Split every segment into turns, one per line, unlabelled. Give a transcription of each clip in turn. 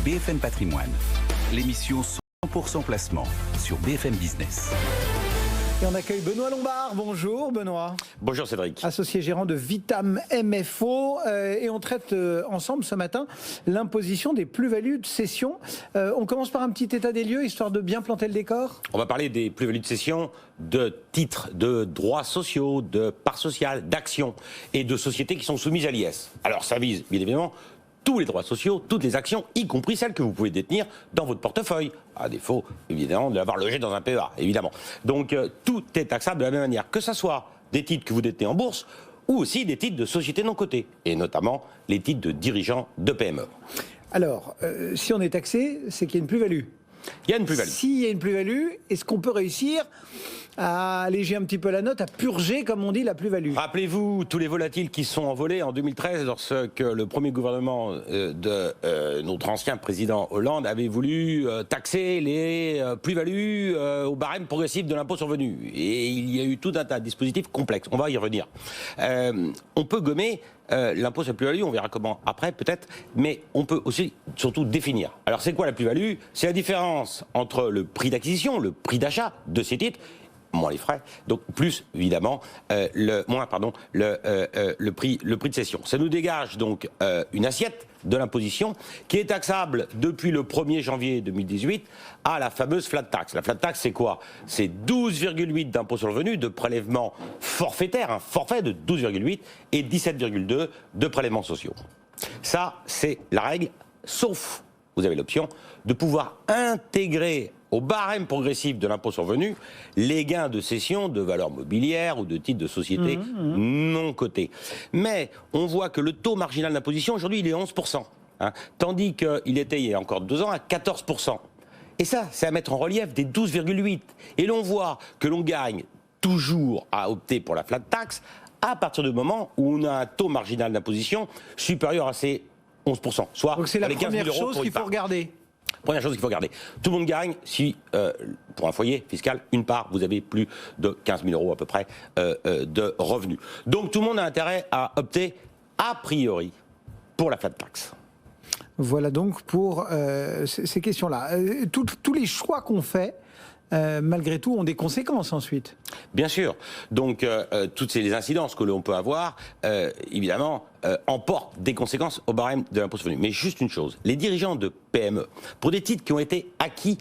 BFM Patrimoine, l'émission 100% placement sur BFM Business.
Et on accueille Benoît Lombard. Bonjour Benoît.
Bonjour Cédric.
Associé gérant de Vitam MFO. Et on traite ensemble ce matin l'imposition des plus-values de cession. On commence par un petit état des lieux, histoire de bien planter le décor.
On va parler des plus-values de cession, de titres, de droits sociaux, de parts sociales, d'actions et de sociétés qui sont soumises à l'IS. Alors ça vise bien évidemment tous les droits sociaux, toutes les actions, y compris celles que vous pouvez détenir dans votre portefeuille, à défaut, évidemment, de l'avoir logé dans un PEA, évidemment. Donc, tout est taxable de la même manière, que ce soit des titres que vous détenez en bourse, ou aussi des titres de sociétés non cotées, et notamment les titres de dirigeants de PME.
Alors, si on est taxé, c'est qu'il y a une plus-value.
Il y a une plus-value.
S'il y a une plus-value, est-ce qu'on peut réussir à alléger un petit peu la note, à purger, comme on dit, la plus-value?
Rappelez-vous tous les volatiles qui sont envolés en 2013 lorsque le premier gouvernement de notre ancien président Hollande avait voulu taxer les plus-values au barème progressif de l'impôt sur le revenu. Et il y a eu tout un tas de dispositifs complexes. On va y revenir. On peut gommer l'impôt sur la plus-value, on verra comment après peut-être, mais on peut aussi surtout définir. Alors c'est quoi la plus-value? C'est la différence entre le prix d'acquisition, le prix d'achat de ces titres, moins les frais, donc plus évidemment le prix de cession. Ça nous dégage donc une assiette de l'imposition qui est taxable depuis le 1er janvier 2018 à la fameuse flat tax. La flat tax, c'est quoi? C'est 12,8 d'impôt sur le revenu, de prélèvements forfaitaires, un forfait de 12,8 et 17,2 de prélèvements sociaux. Ça, c'est la règle, sauf, vous avez l'option de pouvoir intégrer au barème progressif de l'impôt sur le revenu les gains de cession de valeurs mobilières ou de titres de sociétés non cotés. Mais on voit que le taux marginal d'imposition aujourd'hui il est 11%, tandis qu'il était il y a encore 2 ans à 14%. Et ça, c'est à mettre en relief des 12,8. Et l'on voit que l'on gagne toujours à opter pour la flat tax à partir du moment où on a un taux marginal d'imposition supérieur à ces 11%. Soit
donc c'est la
les 15 000
première
euros
chose
pour
qu'il faut regarder.
Première chose qu'il faut regarder. Tout le monde gagne si, pour un foyer fiscal, une part, vous avez plus de 15 000 euros à peu près de revenus. Donc tout le monde a intérêt à opter a priori pour la flat tax.
Voilà donc pour ces questions-là. Tous les choix qu'on fait, malgré tout, ont des conséquences ensuite.
Bien sûr. Donc, toutes ces incidences que l'on peut avoir, évidemment, emportent des conséquences au barème de l'impôt sur le revenu. Mais juste une chose, les dirigeants de PME, pour des titres qui ont été acquis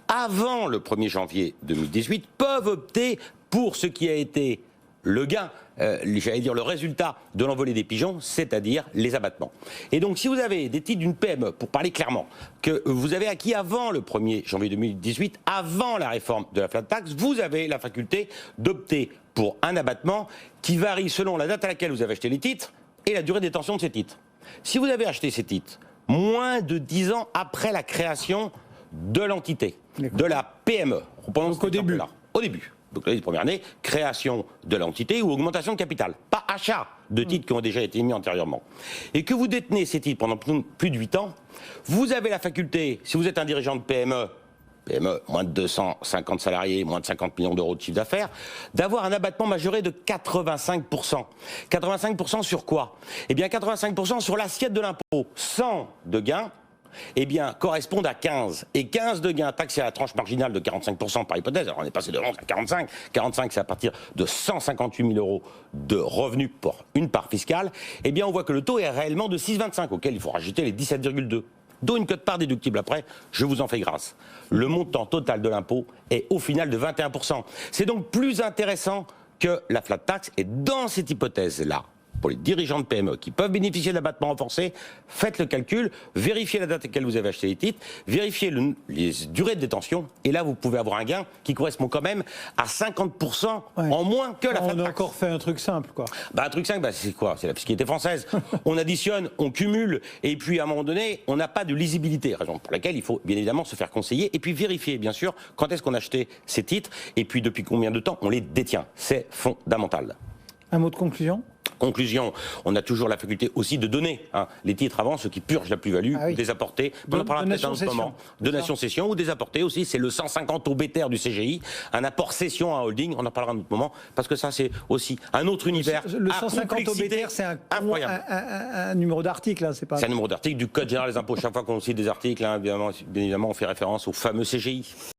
avant le 1er janvier 2018, peuvent opter pour ce qui a été le gain, j'allais dire le résultat de l'envolée des pigeons, c'est-à-dire les abattements. Et donc si vous avez des titres d'une PME, pour parler clairement, que vous avez acquis avant le 1er janvier 2018, avant la réforme de la flat tax, vous avez la faculté d'opter pour un abattement qui varie selon la date à laquelle vous avez acheté les titres et la durée de détention de ces titres. Si vous avez acheté ces titres moins de 10 ans après la création de l'entité, de la PME,
donc au début.
Au début. Donc les premières années, création de l'entité ou augmentation de capital, pas achat de titres qui ont déjà été émis antérieurement. Et que vous détenez ces titres pendant plus de 8 ans, vous avez la faculté, si vous êtes un dirigeant de PME, moins de 250 salariés, moins de 50 millions d'euros de chiffre d'affaires, d'avoir un abattement majoré de 85%. 85% sur quoi? Eh bien 85% sur l'assiette de l'impôt, 100 de gains, eh bien, correspondent à 15. Et 15 de gains taxés à la tranche marginale de 45% par hypothèse. Alors, on est passé de 11 à 45. 45, c'est à partir de 158 000 euros de revenus pour une part fiscale. Eh bien, on voit que le taux est réellement de 6,25, auquel il faut rajouter les 17,2. D'où une quote-part déductible après, je vous en fais grâce. Le montant total de l'impôt est au final de 21%. C'est donc plus intéressant que la flat tax. Et dans cette hypothèse-là, pour les dirigeants de PME qui peuvent bénéficier d'abattements renforcés, faites le calcul, vérifiez la date à laquelle vous avez acheté les titres, vérifiez les durées de détention, et là vous pouvez avoir un gain qui correspond quand même à 50% en moins que la flat tax.
On a encore fait un truc simple, quoi.
Un truc simple, c'est quoi? C'est la fiscalité française. On additionne, on cumule, et puis à un moment donné, on n'a pas de lisibilité, raison pour laquelle il faut bien évidemment se faire conseiller, et puis vérifier bien sûr quand est-ce qu'on a acheté ces titres, et puis depuis combien de temps on les détient. C'est fondamental.
Un mot de conclusion?
Conclusion, on a toujours la faculté aussi de donner les titres avant, ceux qui purgent la plus-value, ou des apportés. On en parlera peut-être un autre moment. Donation cession ou des apportés aussi, c'est le 150 obétaire du CGI, un apport cession à un holding, on en parlera un autre moment, parce que ça c'est aussi un autre univers.
Le 150 obétaire, c'est un numéro d'article, hein, c'est pas...
C'est un numéro d'article du Code général des impôts. Chaque fois qu'on cite des articles, bien évidemment, on fait référence au fameux CGI.